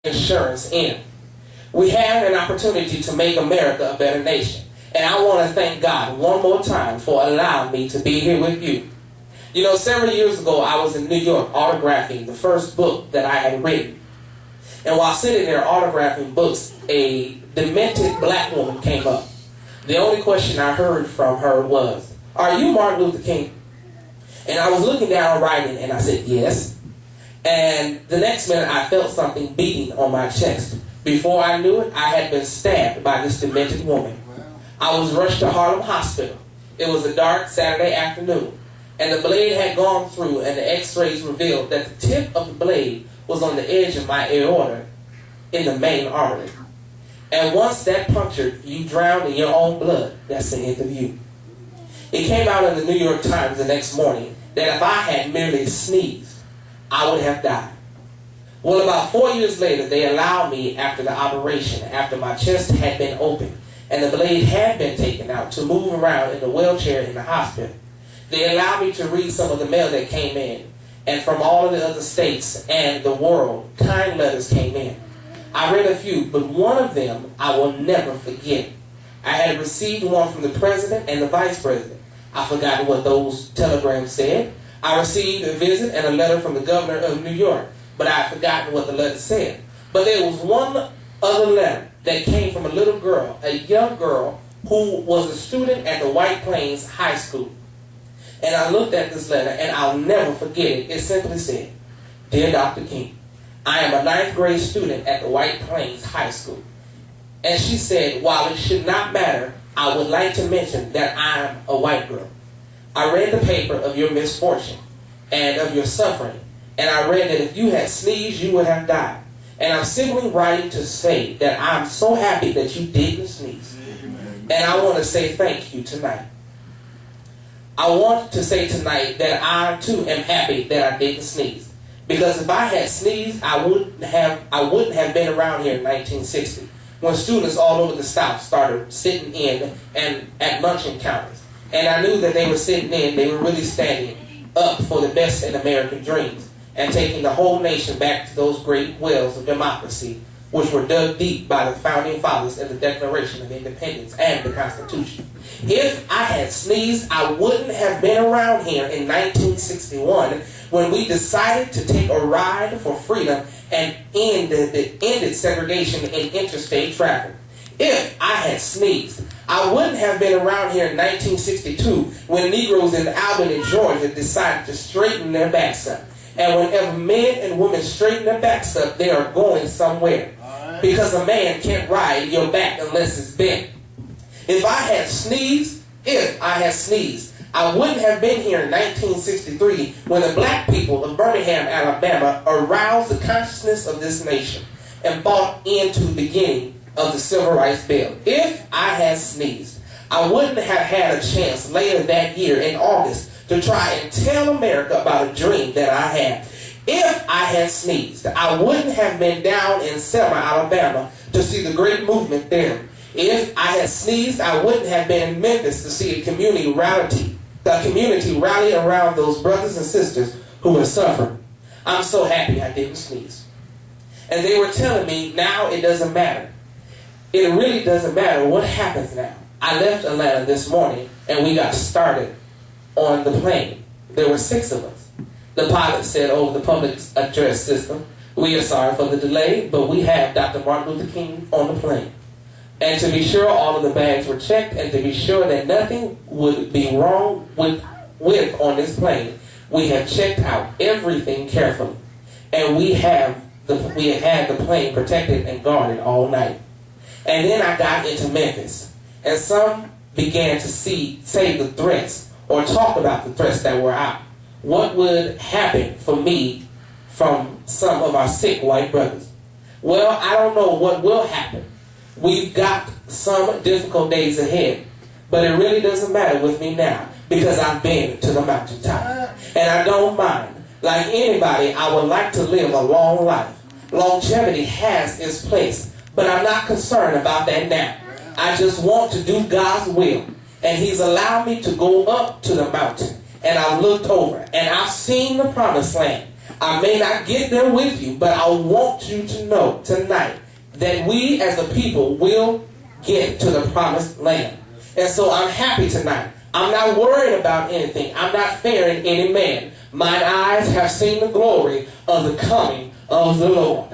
insurance in. We have an opportunity to make America a better nation. And I want to thank God one more time for allowing me to be here with you. You know, several years ago, I was in New York autographing the first book that I had written. And while sitting there autographing books, a demented black woman came up. The only question I heard from her was, "Are you Martin Luther King?" And I was looking down writing, and I said, "Yes." And the next minute, I felt something beating on my chest. Before I knew it, I had been stabbed by this demented woman. I was rushed to Harlem Hospital. It was a dark Saturday afternoon, and the blade had gone through, and the x-rays revealed that the tip of the blade was on the edge of my aorta in the main artery. And once that punctured, you drowned in your own blood. That's the end of you. It came out in the New York Times the next morning that if I had merely sneezed, I would have died. Well, about 4 years later, they allowed me after the operation, after my chest had been opened and the blade had been taken out, to move around in a wheelchair in the hospital. They allowed me to read some of the mail that came in, and from all of the other states and the world, kind letters came in. I read a few, but one of them I will never forget. I had received one from the president and the vice president. I forgot what those telegrams said. I received a visit and a letter from the governor of New York, but I had forgotten what the letter said. But there was one other letter that came from a little girl, a young girl who was a student at the White Plains High School. And I looked at this letter, and I'll never forget it. It simply said, "Dear Dr. King, I am a 9th grade student at the White Plains High School." And she said, "While it should not matter, I would like to mention that I'm a white girl. I read the paper of your misfortune and of your suffering, and I read that if you had sneezed, you would have died. And I'm simply writing to say that I'm so happy that you didn't sneeze. And I want to say thank you tonight. I want to say tonight that I too am happy that I didn't sneeze. Because if I had sneezed, I wouldn't have been around here in 1960, when students all over the South started sitting in and at luncheon counters. And I knew that they were sitting in, they were really standing up for the best in American dreams, and taking the whole nation back to those great wells of democracy, which were dug deep by the founding fathers in the Declaration of Independence and the Constitution. If I had sneezed, I wouldn't have been around here in 1961 when we decided to take a ride for freedom and ended segregation in interstate traffic. If I had sneezed, I wouldn't have been around here in 1962 when Negroes in Albany, Georgia decided to straighten their backs up. And whenever men and women straighten their backs up, they are going somewhere. Because a man can't ride your back unless it's bent. If I had sneezed, I wouldn't have been here in 1963 when the black people of Birmingham, Alabama aroused the consciousness of this nation and bought into the beginning of the Civil Rights Bill. If I had sneezed, I wouldn't have had a chance later that year in August to try and tell America about a dream that I had. If I had sneezed, I wouldn't have been down in Selma, Alabama to see the great movement there. If I had sneezed, I wouldn't have been in Memphis to see a community rally around those brothers and sisters who were suffering. I'm so happy I didn't sneeze. And they were telling me, now it doesn't matter. It really doesn't matter what happens now. I left Atlanta this morning and we got started on the plane. There were 6 of us. The pilot said over the public address system, "We are sorry for the delay, but we have Dr. Martin Luther King on the plane. And to be sure all of the bags were checked, and to be sure that nothing would be wrong with on this plane, we have checked out everything carefully. And we have had the plane protected and guarded all night." And then I got into Memphis, and some began to say the threats or talk about the threats that were out. What would happen for me from some of our sick white brothers? Well, I don't know what will happen. We've got some difficult days ahead, but it really doesn't matter with me now because I've been to the mountaintop. And I don't mind. Like anybody, I would like to live a long life. Longevity has its place, but I'm not concerned about that now. I just want to do God's will. And He's allowed me to go up to the mountain. And I've looked over and I've seen the promised land. I may not get there with you, but I want you to know tonight that we as a people will get to the promised land. And so I'm happy tonight. I'm not worried about anything. I'm not fearing any man. Mine eyes have seen the glory of the coming of the Lord.